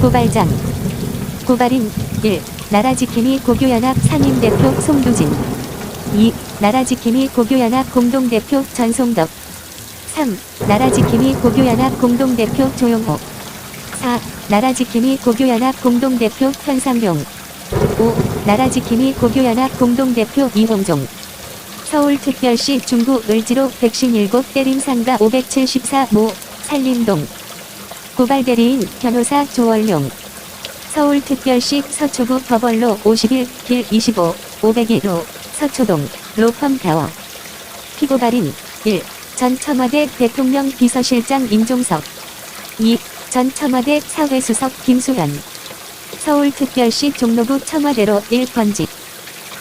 고발장. 고발인 1. 나라지킴이 고교연합 상임대표 송두진. 2. 나라지킴이 고교연합 공동대표 전송덕. 3. 나라지킴이 고교연합 공동대표 조용호. 4. 나라지킴이 고교연합 공동대표 현상용. 5. 나라지킴이 고교연합 공동대표 이홍종. 서울특별시 중구 을지로 백신 7 때림상가 574 모 산림동. 고발대리인 변호사 조월룡. 서울특별시 서초구 법원로 51 길 25 501호 서초동 로펌 타워. 피고발인 1. 전 청와대 대통령 비서실장 임종석. 2. 전 청와대 사회수석 김수현. 서울특별시 종로구 청와대로 1번지.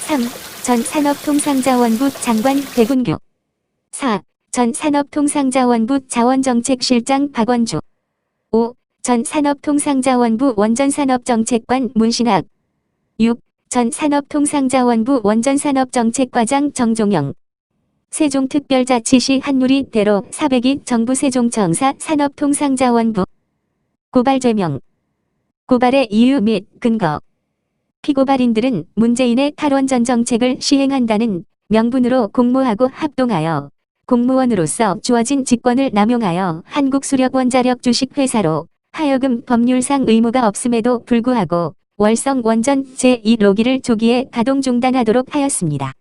3. 전 산업통상자원부 장관 백운규. 4. 전 산업통상자원부 자원정책실장 박원주. 5. 전 산업통상자원부 원전산업정책관 문신학. 6. 전 산업통상자원부 원전산업정책과장 정종영. 세종특별자치시 한누리 대로 402 정부 세종청사 산업통상자원부. 고발 죄명. 고발의 이유 및 근거. 피고발인들은 문재인의 탈원전 정책을 시행한다는 명분으로 공모하고 합동하여 공무원으로서 주어진 직권을 남용하여 한국수력원자력 주식회사로 하여금 법률상 의무가 없음에도 불구하고 월성원전 제2로기를 조기에 가동 중단하도록 하였습니다.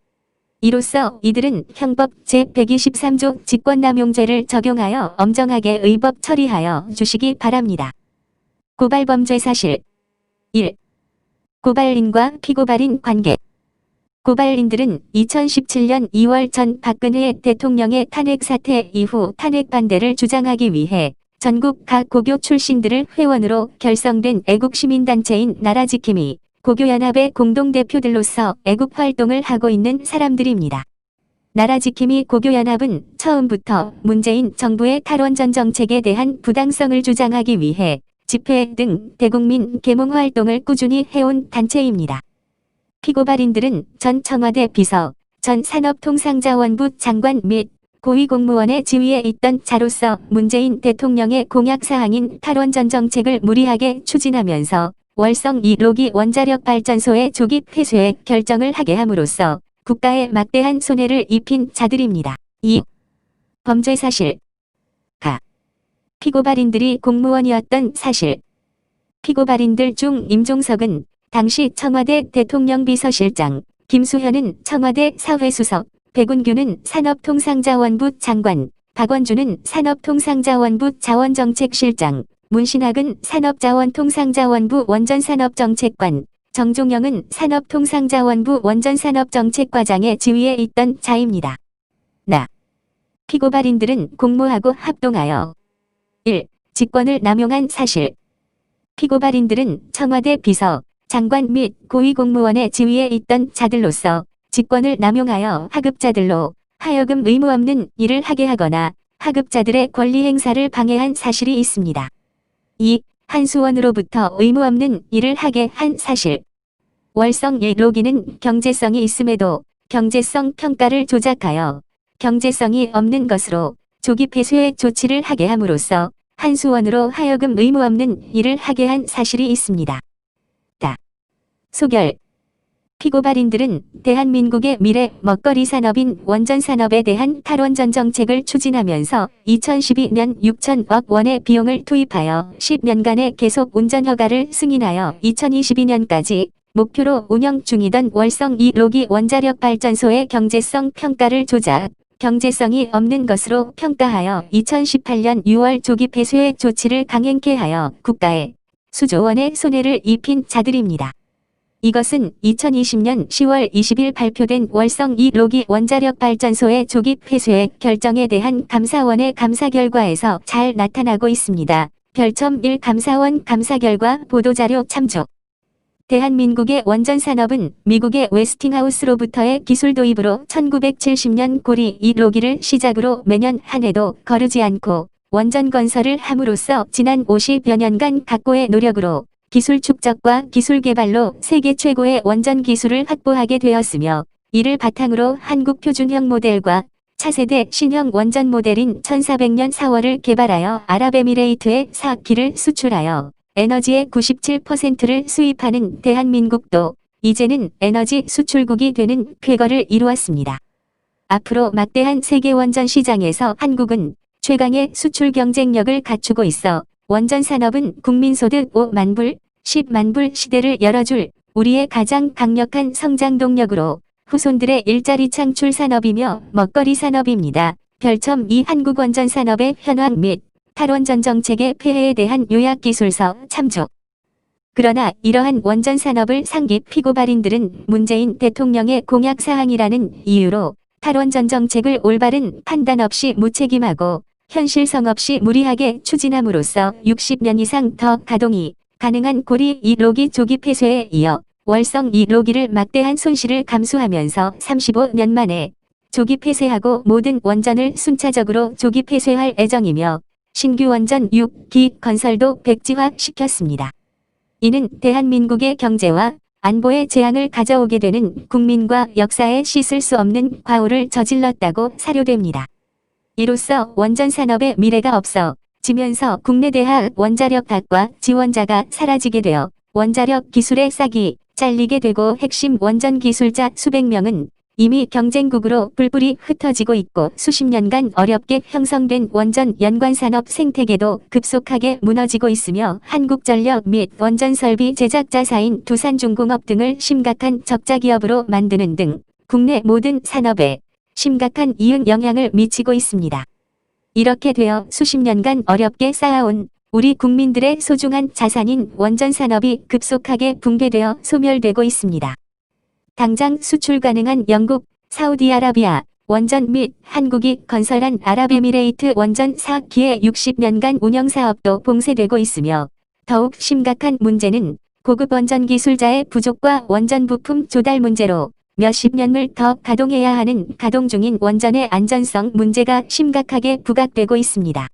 이로써 이들은 형법 제123조 직권남용죄를 적용하여 엄정하게 의법 처리하여 주시기 바랍니다. 고발범죄 사실. 1. 고발인과 피고발인 관계. 고발인들은 2017년 2월 전 박근혜 대통령의 탄핵 사태 이후 탄핵 반대를 주장하기 위해 전국 각 고교 출신들을 회원으로 결성된 애국시민단체인 나라지킴이 고교연합의 공동대표들로서 애국활동을 하고 있는 사람들입니다. 나라지킴이 고교연합은 처음부터 문재인 정부의 탈원전 정책에 대한 부당성을 주장하기 위해 집회 등 대국민 계몽 활동을 꾸준히 해온 단체입니다. 피고발인들은 전 청와대 비서, 전 산업통상자원부 장관 및 고위공무원의 지위에 있던 자로서 문재인 대통령의 공약사항인 탈원전 정책을 무리하게 추진하면서 월성 2로기 원자력 발전소의 조기 폐쇄 결정을 하게 함으로써 국가에 막대한 손해를 입힌 자들입니다. 2. 범죄 사실. 가. 피고발인들이 공무원이었던 사실. 피고발인들 중 임종석은 당시 청와대 대통령 비서실장, 김수현은 청와대 사회수석, 백운규는 산업통상자원부 장관, 박원주는 산업통상자원부 자원정책실장, 문신학은 산업자원통상자원부 원전산업정책관, 정종영은 산업통상자원부 원전산업정책과장의 지위에 있던 자입니다. 나. 피고발인들은 공모하고 합동하여 1. 직권을 남용한 사실. 피고발인들은 청와대 비서, 장관 및 고위공무원의 지위에 있던 자들로서 직권을 남용하여 하급자들로 하여금 의무 없는 일을 하게 하거나 하급자들의 권리 행사를 방해한 사실이 있습니다. 2. 한수원으로부터 의무 없는 일을 하게 한 사실. 월성 1로기는 경제성이 있음에도 경제성 평가를 조작하여 경제성이 없는 것으로 조기 폐쇄 조치를 하게 함으로써 한수원으로 하여금 의무 없는 일을 하게 한 사실이 있습니다. 다. 소결. 피고발인들은 대한민국의 미래 먹거리 산업인 원전산업에 대한 탈원전 정책을 추진하면서 2012년 6천억 원의 비용을 투입하여 10년간의 계속 운전 허가를 승인하여 2022년까지 목표로 운영 중이던 월성 2로기 원자력 발전소의 경제성 평가를 조작, 경제성이 없는 것으로 평가하여 2018년 6월 조기 폐쇄 조치를 강행케 하여 국가에 수조 원의 손해를 입힌 자들입니다. 이것은 2020년 10월 20일 발표된 월성 2로기 원자력 발전소의 조기 폐쇄 결정에 대한 감사원의 감사 결과에서 잘 나타나고 있습니다. 별첨 1 감사원 감사 결과 보도자료 참조. 대한민국의 원전산업은 미국의 웨스팅하우스로부터의 기술 도입으로 1970년 고리 2로기를 시작으로 매년 한 해도 거르지 않고 원전 건설을 함으로써 지난 50여 년간 각고의 노력으로 기술 축적과 기술 개발로 세계 최고의 원전 기술을 확보하게 되었으며 이를 바탕으로 한국 표준형 모델과 차세대 신형 원전 모델인 1400년 4월을 개발하여 아랍에미레이트에 4기를 수출하여 에너지의 97%를 수입하는 대한민국도 이제는 에너지 수출국이 되는 쾌거를 이루었습니다. 앞으로 막대한 세계 원전 시장에서 한국은 최강의 수출 경쟁력을 갖추고 있어 원전 산업은 국민소득 5만 불, 10만 불 시대를 열어줄 우리의 가장 강력한 성장 동력으로 후손들의 일자리 창출 산업이며 먹거리 산업입니다. 별첨 2 한국 원전 산업의 현황 및 탈원전 정책의 폐해에 대한 요약기술서 참조. 그러나 이러한 원전 산업을 상기 피고 발인들은 문재인 대통령의 공약사항이라는 이유로 탈원전 정책을 올바른 판단 없이 무책임하고 현실성 없이 무리하게 추진함으로써 60년 이상 더 가동이 가능한 고리 2로기 조기 폐쇄에 이어 월성 2로기를 막대한 손실을 감수하면서 35년 만에 조기 폐쇄하고 모든 원전을 순차적으로 조기 폐쇄할 예정이며 신규 원전 6기 건설도 백지화시켰습니다. 이는 대한민국의 경제와 안보에 재앙을 가져오게 되는 국민과 역사에 씻을 수 없는 과오를 저질렀다고 사료됩니다. 이로써 원전 산업의 미래가 없어지면서 국내 대학 원자력학과 지원자가 사라지게 되어 원자력 기술의 싹이 잘리게 되고 핵심 원전 기술자 수백 명은 이미 경쟁국으로 뿔뿔이 흩어지고 있고 수십 년간 어렵게 형성된 원전 연관산업 생태계도 급속하게 무너지고 있으며 한국전력 및 원전설비 제작자사인 두산중공업 등을 심각한 적자기업으로 만드는 등 국내 모든 산업에 심각한 이윤 영향을 미치고 있습니다. 이렇게 되어 수십 년간 어렵게 쌓아온 우리 국민들의 소중한 자산인 원전 산업이 급속하게 붕괴되어 소멸되고 있습니다. 당장 수출 가능한 영국, 사우디아라비아 원전 및 한국이 건설한 아랍에미레이트 원전 4기의 60년간 운영사업도 봉쇄되고 있으며 더욱 심각한 문제는 고급 원전 기술자의 부족과 원전 부품 조달 문제로 몇십 년을 더 가동해야 하는 가동 중인 원전의 안전성 문제가 심각하게 부각되고 있습니다.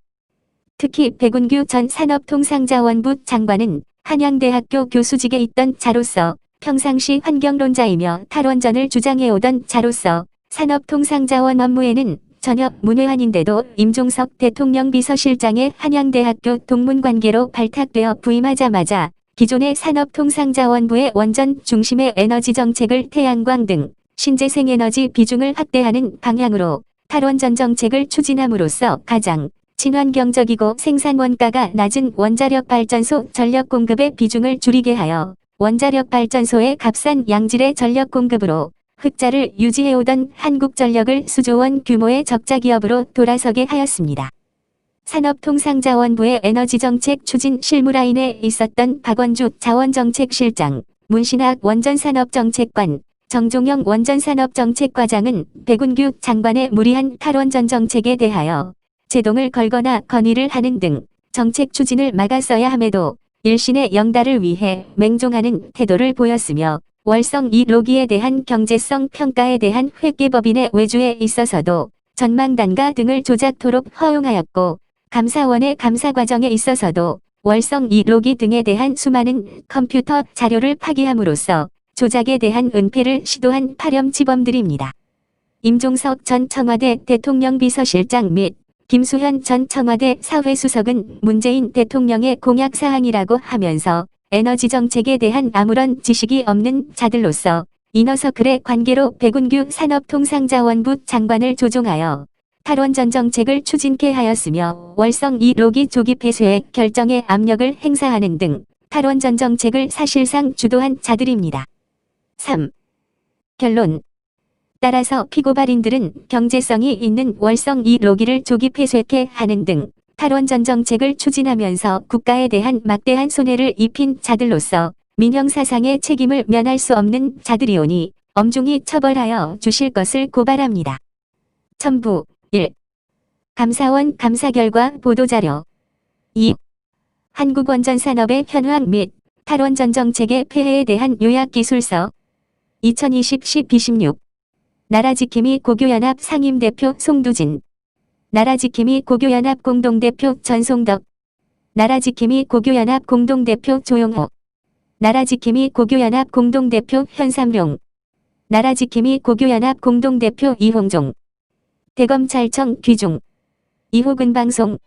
특히 백운규 전 산업통상자원부 장관은 한양대학교 교수직에 있던 자로서 평상시 환경론자이며 탈원전을 주장해오던 자로서 산업통상자원 업무에는 전혀 문외한인데도 임종석 대통령 비서실장의 한양대학교 동문관계로 발탁되어 부임하자마자 기존의 산업통상자원부의 원전 중심의 에너지 정책을 태양광 등 신재생에너지 비중을 확대하는 방향으로 탈원전 정책을 추진함으로써 가장 친환경적이고 생산 원가가 낮은 원자력 발전소 전력 공급의 비중을 줄이게 하여 원자력 발전소의 값싼 양질의 전력 공급으로 흑자를 유지해오던 한국전력을 수조원 규모의 적자 기업으로 돌아서게 하였습니다. 산업통상자원부의 에너지정책 추진 실무라인에 있었던 박원주 자원정책실장, 문신학 원전산업정책관, 정종영 원전산업정책과장은 백운규 장관의 무리한 탈원전 정책에 대하여 제동을 걸거나 건의를 하는 등 정책 추진을 막았어야 함에도 일신의 영달을 위해 맹종하는 태도를 보였으며 월성 2로기에 대한 경제성 평가에 대한 회계법인의 외주에 있어서도 전망단가 등을 조작토록 허용하였고 감사원의 감사 과정에 있어서도 월성 2로기 등에 대한 수많은 컴퓨터 자료를 파기함으로써 조작에 대한 은폐를 시도한 파렴치범들입니다. 임종석 전 청와대 대통령 비서실장 및 김수현 전 청와대 사회수석은 문재인 대통령의 공약사항이라고 하면서 에너지 정책에 대한 아무런 지식이 없는 자들로서 이너서클의 관계로 백운규 산업통상자원부 장관을 조종하여 탈원전 정책을 추진케 하였으며 월성 2로기 조기 폐쇄의 결정에 압력을 행사하는 등 탈원전 정책을 사실상 주도한 자들입니다. 3. 결론. 따라서 피고발인들은 경제성이 있는 월성 2로기를 조기 폐쇄케 하는 등 탈원전 정책을 추진하면서 국가에 대한 막대한 손해를 입힌 자들로서 민형사상의 책임을 면할 수 없는 자들이오니 엄중히 처벌하여 주실 것을 고발합니다. 첨부 1. 감사원 감사 결과 보도자료 2. 한국원전산업의 현황 및 탈원전 정책의 폐해에 대한 요약기술서 2020-10-26 나라지킴이 고교연합 상임대표 송두진 나라지킴이 고교연합 공동대표 전송덕 나라지킴이 고교연합 공동대표 조용호 나라지킴이 고교연합 공동대표 현삼룡 나라지킴이 고교연합 공동대표 이홍종 대검찰청 귀중 이호근 방송